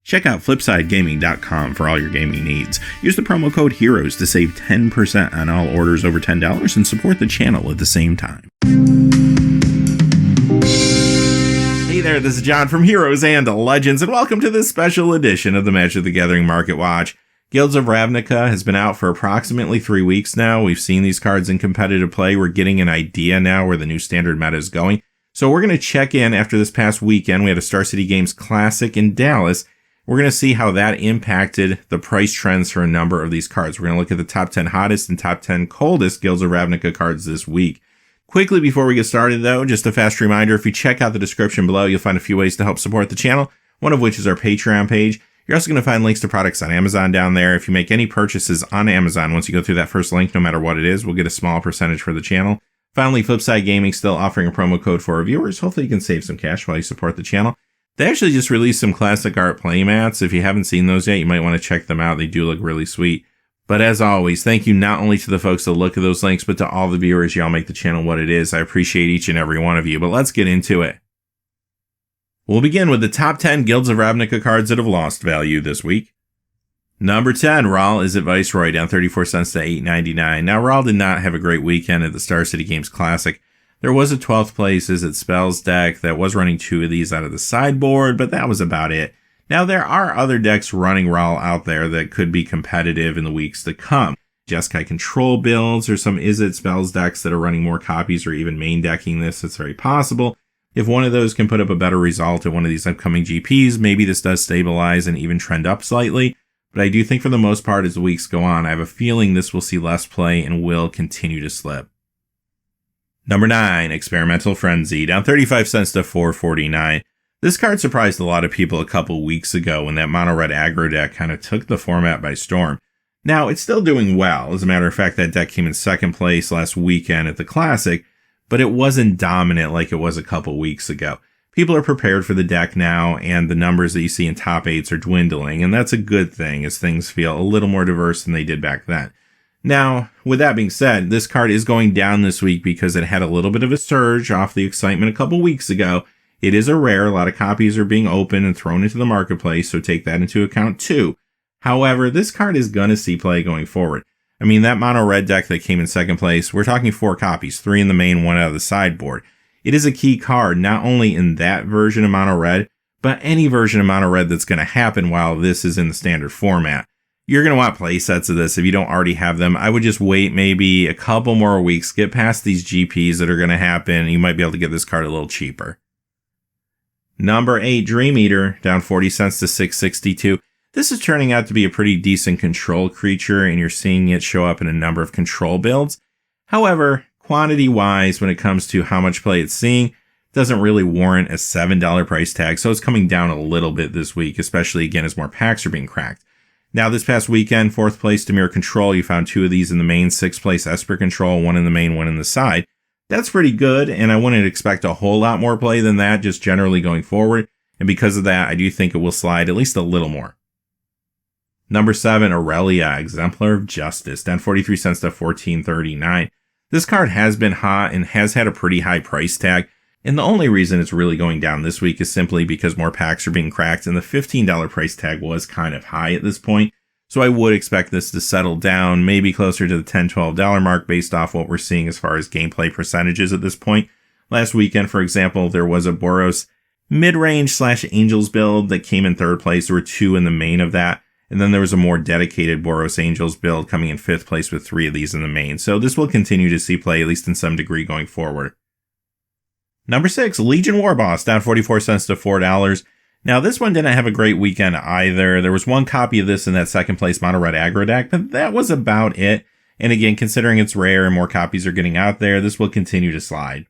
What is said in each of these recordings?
Check out FlipsideGaming.com for all your gaming needs. Use the promo code HEROES to save 10% on all orders over $10 and support the channel at the same time. Hey there, this is John from Heroes and Legends, and welcome to this special edition of the Magic the Gathering Market Watch. Guilds of Ravnica has been out for approximately 3 weeks now. We've seen these cards in competitive play. We're getting an idea now where the new standard meta is going. So we're going to check in after this past weekend. We had a Star City Games Classic in Dallas. We're going to see how that impacted the price trends for a number of these cards. We're going to look at the top 10 hottest and top 10 coldest Guilds of Ravnica cards this week. Quickly before we get started though, just a fast reminder, if you check out the description below, you'll find a few ways to help support the channel, one of which is our Patreon page. You're also going to find links to products on Amazon down there. If you make any purchases on Amazon, once you go through that first link, no matter what it is, we'll get a small percentage for the channel. Finally, Flipside Gaming still offering a promo code for our viewers. Hopefully you can save some cash while you support the channel. They actually just released some classic art playmats. If you haven't seen those yet, you might want to check them out. They do look really sweet. But as always, thank you not only to the folks that look at those links, but to all the viewers. Y'all make the channel what it is. I appreciate each and every one of you, but let's get into it. We'll begin with the top 10 Guilds of Ravnica cards that have lost value this week. Number 10, Rahl Is It Viceroy, down 34 cents to $8.99. Now, Rahl did not have a great weekend at the Star City Games Classic. There was a 12th place Is It Spells deck that was running 2 of these out of the sideboard, but that was about it. Now, there are other decks running Rahl out there that could be competitive in the weeks to come. Jeskai control builds or some Is It Spells decks that are running more copies or even main decking this. It's very possible. If one of those can put up a better result at one of these upcoming GPs, maybe this does stabilize and even trend up slightly. But I do think for the most part, as the weeks go on, I have a feeling this will see less play and will continue to slip. Number 9, Experimental Frenzy, down 35 cents to $4.49. This card surprised a lot of people a couple weeks ago when that mono-red aggro deck kind of took the format by storm. Now, it's still doing well. As a matter of fact, that deck came in second place last weekend at the Classic, but it wasn't dominant like it was a couple weeks ago. People are prepared for the deck now, and the numbers that you see in top 8s are dwindling, and that's a good thing as things feel a little more diverse than they did back then. Now, with that being said, this card is going down this week because it had a little bit of a surge off the excitement a couple weeks ago. It is a rare. A lot of copies are being opened and thrown into the marketplace, so take that into account too. However, this card is going to see play going forward. I mean, that mono red deck that came in second place, we're talking 4 copies, 3 in the main, 1 out of the sideboard. It is a key card, not only in that version of mono red, but any version of mono red that's going to happen while this is in the standard format. You're going to want play sets of this if you don't already have them. I would just wait maybe a couple more weeks, get past these GPs that are going to happen, and you might be able to get this card a little cheaper. Number 8, Dream Eater, down 40 cents to $6.62. This is turning out to be a pretty decent control creature, and you're seeing it show up in a number of control builds. However, quantity-wise, when it comes to how much play it's seeing, doesn't really warrant a $7 price tag, so it's coming down a little bit this week, especially again as more packs are being cracked. Now, this past weekend, 4th place Dimir Control, you found 2 of these in the main, 6th place Esper Control, 1 in the main, 1 in the side. That's pretty good, and I wouldn't expect a whole lot more play than that, just generally going forward, and because of that, I do think it will slide at least a little more. Number 7, Aurelia, Exemplar of Justice, down 43 cents to $14.39. This card has been hot and has had a pretty high price tag, and the only reason it's really going down this week is simply because more packs are being cracked, and the $15 price tag was kind of high at this point, so I would expect this to settle down, maybe closer to the $10, $12 mark based off what we're seeing as far as gameplay percentages at this point. Last weekend, for example, there was a Boros mid-range / Angels build that came in 3rd place. There were 2 in the main of that. And then there was a more dedicated Boros Angels build coming in 5th place with 3 of these in the main. So this will continue to see play, at least in some degree, going forward. Number 6, Legion Warboss, down 44 cents to $4. Now, this one didn't have a great weekend either. There was 1 copy of this in that 2nd place Mono Red aggro deck, but that was about it. And again, considering it's rare and more copies are getting out there, this will continue to slide.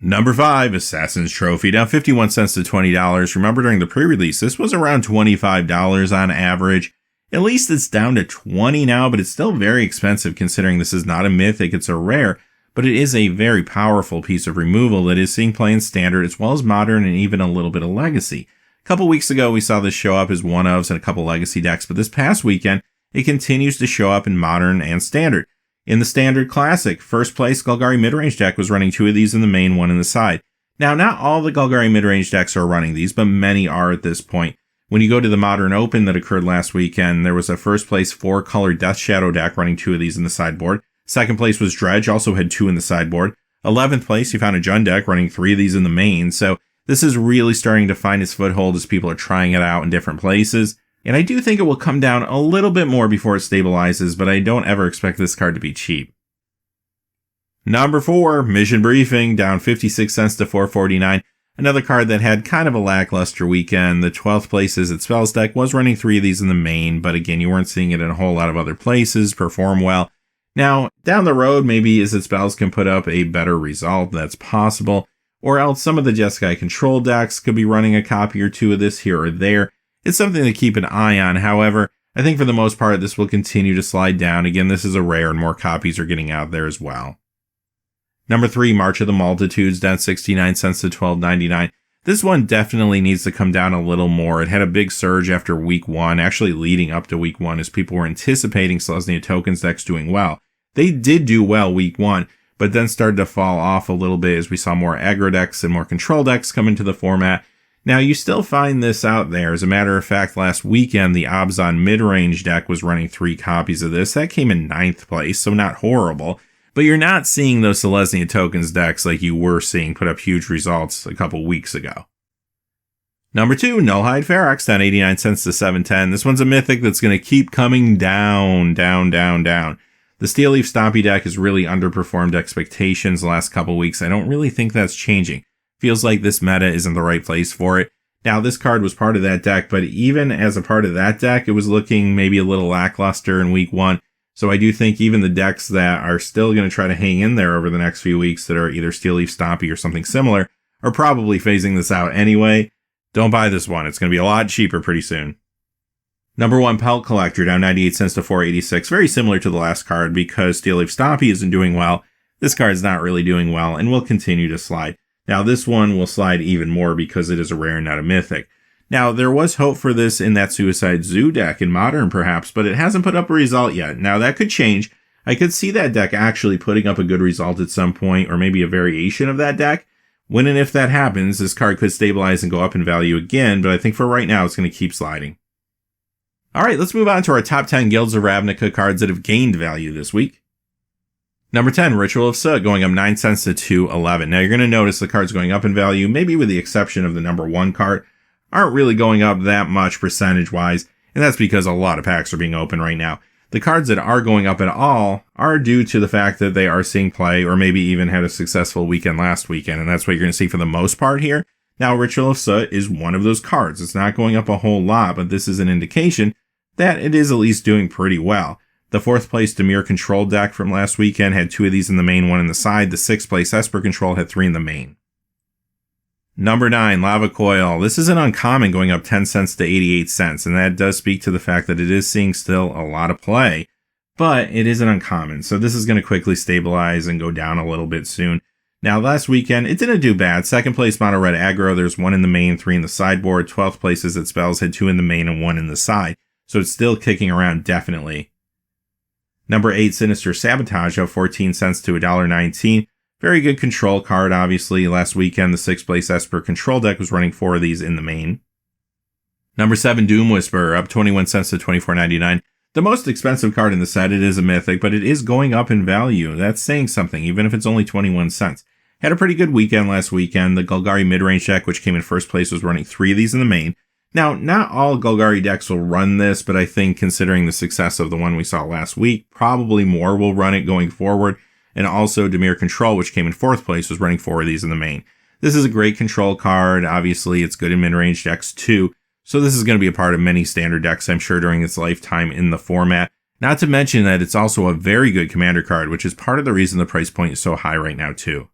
Number 5, Assassin's Trophy, down 51 cents to $20. Remember, during the pre-release, this was around $25 on average. At least it's down to $20 now, but it's still very expensive considering this is not a mythic, it's a rare, but it is a very powerful piece of removal that is seeing play in standard as well as modern and even a little bit of legacy. A couple weeks ago, we saw this show up as one-ofs in a couple legacy decks, but this past weekend, it continues to show up in modern and standard. In the Standard Classic, 1st place Golgari midrange deck was running 2 of these in the main, 1 in the side. Now, not all the Golgari midrange decks are running these, but many are at this point. When you go to the Modern Open that occurred last weekend, there was a first place 4-color Death Shadow deck running 2 of these in the sideboard. Second place was Dredge, also had 2 in the sideboard. 11th place, you found a Jund deck running 3 of these in the main. So this is really starting to find its foothold as people are trying it out in different places. And I do think it will come down a little bit more before it stabilizes, but I don't ever expect this card to be cheap. Number 4, Mission Briefing, down 56 cents to $4.49. Another card that had kind of a lackluster weekend. The 12th place Is It Spells deck was running 3 of these in the main, but again, you weren't seeing it in a whole lot of other places perform well. Now, down the road, maybe Is It Spells can put up a better result. That's possible. Or else some of the Jeskai control decks could be running a copy or 2 of this here or there. It's something to keep an eye on. However, I think for the most part, this will continue to slide down. Again, this is a rare and more copies are getting out there as well. Number 3, March of the Multitudes, down 69 cents to $12.99. This one definitely needs to come down a little more. It had a big surge after week 1, actually leading up to week 1 as people were anticipating Selesnya Tokens decks doing well. They did do well week 1, but then started to fall off a little bit as we saw more aggro decks and more control decks come into the format. Now, you still find this out there. As a matter of fact, last weekend, the Abzan mid-range deck was running 3 copies of this. That came in 9th place, so not horrible. But you're not seeing those Selesnya Tokens decks like you were seeing put up huge results a couple weeks ago. Number 2, Nullhide Ferox, down 89 cents to $7.10. This one's a mythic that's going to keep coming down. The Steel Leaf Stompy deck has really underperformed expectations the last couple weeks. I don't really think that's changing. Feels like this meta isn't the right place for it. Now, this card was part of that deck, but even as a part of that deck, it was looking maybe a little lackluster in week 1. So I do think even the decks that are still going to try to hang in there over the next few weeks that are either Steel Leaf Stompy or something similar are probably phasing this out anyway. Don't buy this one. It's going to be a lot cheaper pretty soon. Number 1, Pelt Collector, down 98 cents to $4.86. Very similar to the last card because Steel Leaf Stompy isn't doing well. This card's not really doing well and will continue to slide. Now, this one will slide even more because it is a rare and not a mythic. Now, there was hope for this in that Suicide Zoo deck in Modern, perhaps, but it hasn't put up a result yet. Now, that could change. I could see that deck actually putting up a good result at some point, or maybe a variation of that deck. When and if that happens, this card could stabilize and go up in value again, but I think for right now, it's going to keep sliding. All right, let's move on to our top 10 Guilds of Ravnica cards that have gained value this week. Number 10, Ritual of Soot, going up 9 cents to $2.11. Now, you're going to notice the cards going up in value, maybe with the exception of the number 1 card, aren't really going up that much percentage-wise, and that's because a lot of packs are being opened right now. The cards that are going up at all are due to the fact that they are seeing play, or maybe even had a successful weekend last weekend, and that's what you're going to see for the most part here. Now, Ritual of Soot is one of those cards. It's not going up a whole lot, but this is an indication that it is at least doing pretty well. The 4th place Dimir Control deck from last weekend had 2 of these in the main, 1 in the side. The 6th place Esper Control had 3 in the main. Number 9, Lava Coil. This is an uncommon going up 10 cents to 88 cents, and that does speak to the fact that it is seeing still a lot of play, but it is an uncommon, so this is going to quickly stabilize and go down a little bit soon. Now, last weekend, it didn't do bad. 2nd place Mono Red Aggro, there's 1 in the main, 3 in the sideboard. 12th place Is It Spells had 2 in the main and 1 in the side, so it's still kicking around definitely. Number 8, Sinister Sabotage, up 14 cents to $1.19. Very good control card, obviously. Last weekend, the 6th place Esper Control deck was running 4 of these in the main. Number 7, Doom Whisperer, up 21 cents to $24.99. The most expensive card in the set. It is a mythic, but it is going up in value. That's saying something, even if it's only 21 cents. Had a pretty good weekend last weekend. The Golgari mid-range deck, which came in first place, was running 3 of these in the main. Now, not all Golgari decks will run this, but I think considering the success of the one we saw last week, probably more will run it going forward. And also Dimir Control, which came in 4th place, was running 4 of these in the main. This is a great control card. Obviously, it's good in mid-range decks too. So this is going to be a part of many standard decks, I'm sure, during its lifetime in the format. Not to mention that it's also a very good commander card, which is part of the reason the price point is so high right now too.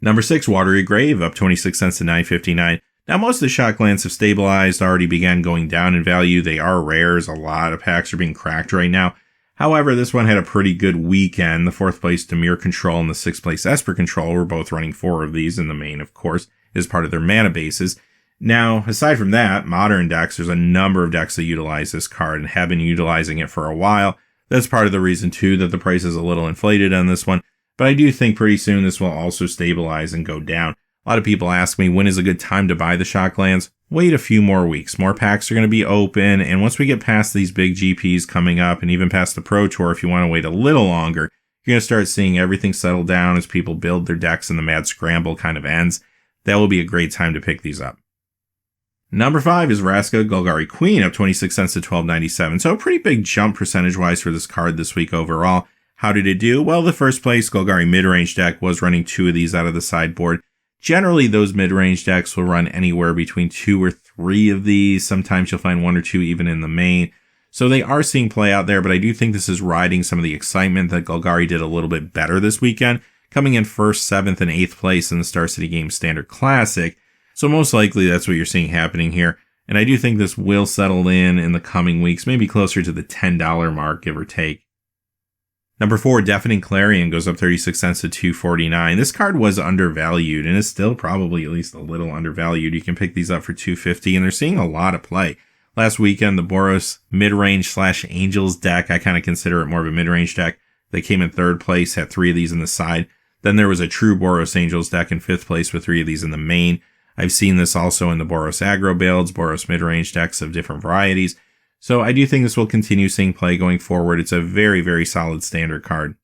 Number 6, Watery Grave, up 26 cents to $9.59. Now, most of the shot lands have stabilized, already began going down in value. They are rares. A lot of packs are being cracked right now. However, this one had a pretty good weekend. The 4th place Dimir Control and the 6th place Esper Control were both running 4 of these in the main, of course, as part of their mana bases. Now, aside from that, modern decks, there's a number of decks that utilize this card and have been utilizing it for a while. That's part of the reason, too, that the price is a little inflated on this one. But I do think pretty soon this will also stabilize and go down. A lot of people ask me, when is a good time to buy the Shocklands? wait a few more weeks. More packs are going to be open, and once we get past these big GPs coming up, and even past the Pro Tour, if you want to wait a little longer, you're going to start seeing everything settle down as people build their decks and the mad scramble kind of ends. That will be a great time to pick these up. Number 5 is Vraska Golgari Queen, up 26 cents to $12.97. So a pretty big jump percentage-wise for this card this week overall. How did it do? Well, the first place Golgari mid-range deck was running 2 of these out of the sideboard. Generally, those mid-range decks will run anywhere between 2 or 3 of these. Sometimes you'll find 1 or 2 even in the main. So they are seeing play out there, but I do think this is riding some of the excitement that Golgari did a little bit better this weekend, coming in 1st, 7th, and 8th place in the Star City Games Standard Classic. So most likely that's what you're seeing happening here. And I do think this will settle in the coming weeks, maybe closer to the $10 mark, give or take. Number 4, Deafening Clarion goes up 36 cents to $2.49. This card was undervalued and is still probably at least a little undervalued. You can pick these up for $2.50, and they're seeing a lot of play. Last weekend, the Boros mid-range / Angels deck, I kind of consider it more of a mid-range deck. They came in 3rd place, had 3 of these in the side. Then there was a true Boros Angels deck in 5th place with 3 of these in the main. I've seen this also in the Boros aggro builds, Boros mid-range decks of different varieties. So I do think this will continue seeing play going forward. It's a very, very solid standard card.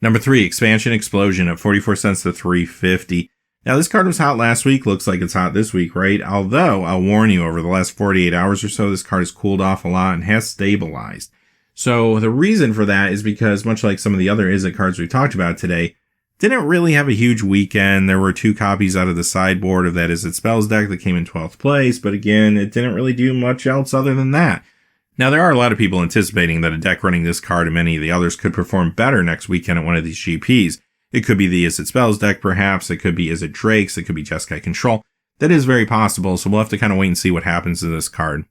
Number 3, Expansion Explosion at 44 cents to $3.50. Now this card was hot last week. Looks like it's hot this week, right? Although, I'll warn you, over the last 48 hours or so, this card has cooled off a lot and has stabilized. So the reason for that is because, much like some of the other Izzet cards we've talked about today, didn't really have a huge weekend. There were 2 copies out of the sideboard of that Izzet Spells deck that came in 12th place, but again, it didn't really do much else other than that. Now, there are a lot of people anticipating that a deck running this card and many of the others could perform better next weekend at one of these GPs. It could be the Izzet Spells deck, perhaps. It could be Izzet Drakes. It could be Jeskai Control. That is very possible, so we'll have to kind of wait and see what happens to this card.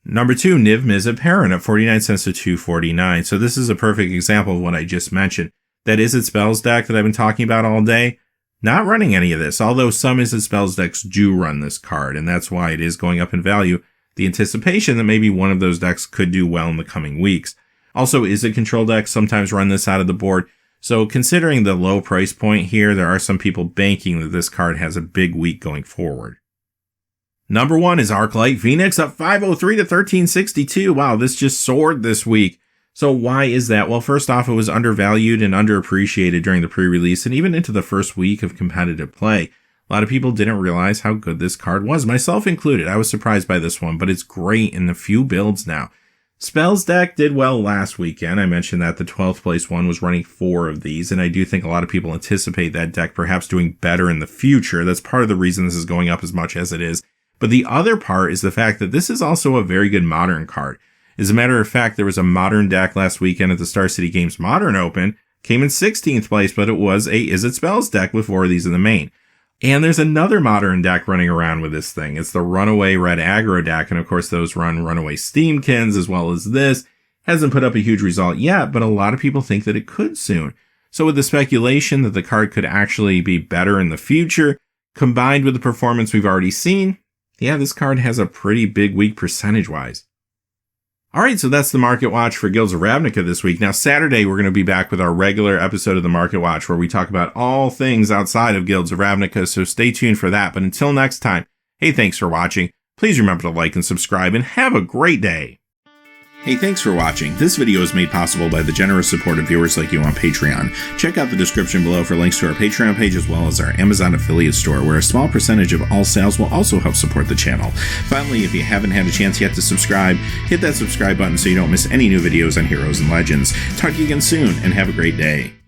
Number 2, Niv Mizzet Perrin at 49 cents to $2.49. So this is a perfect example of what I just mentioned. That Izzet Spells deck that I've been talking about all day, not running any of this, although some Izzet Spells decks do run this card, and that's why it is going up in value. The anticipation that maybe one of those decks could do well in the coming weeks. Also, Izzet Control decks sometimes run this out of the board, so considering the low price point here, there are some people banking that this card has a big week going forward. Number 1 is Arclight Phoenix, up 503 to $13.62. Wow, this just soared this week. So why is that? Well, first off, it was undervalued and underappreciated during the pre-release and even into the first week of competitive play. A lot of people didn't realize how good this card was, myself included. I was surprised by this one, but it's great in a few builds now. Spells deck did well last weekend. I mentioned that the 12th place one was running 4 of these, and I do think a lot of people anticipate that deck perhaps doing better in the future. That's part of the reason this is going up as much as it is. But the other part is the fact that this is also a very good modern card. As a matter of fact, there was a modern deck last weekend at the Star City Games Modern Open, came in 16th place, but it was a Izzet Spells deck with 4 of these in the main. And there's another modern deck running around with this thing. It's the Runaway Red Aggro deck, and of course those run Runaway Steamkins as well as this. Hasn't put up a huge result yet, but a lot of people think that it could soon. So with the speculation that the card could actually be better in the future, combined with the performance we've already seen, yeah, this card has a pretty big week percentage-wise. Alright, so that's the Market Watch for Guilds of Ravnica this week. Now, Saturday, we're going to be back with our regular episode of the Market Watch, where we talk about all things outside of Guilds of Ravnica, so stay tuned for that. But until next time, hey, thanks for watching. Please remember to like and subscribe, and have a great day. Hey, thanks for watching. This video is made possible by the generous support of viewers like you on Patreon. Check out the description below for links to our Patreon page as well as our Amazon affiliate store, where a small percentage of all sales will also help support the channel. Finally, if you haven't had a chance yet to subscribe, hit that subscribe button so you don't miss any new videos on Heroes and Legends. Talk to you again soon, and have a great day.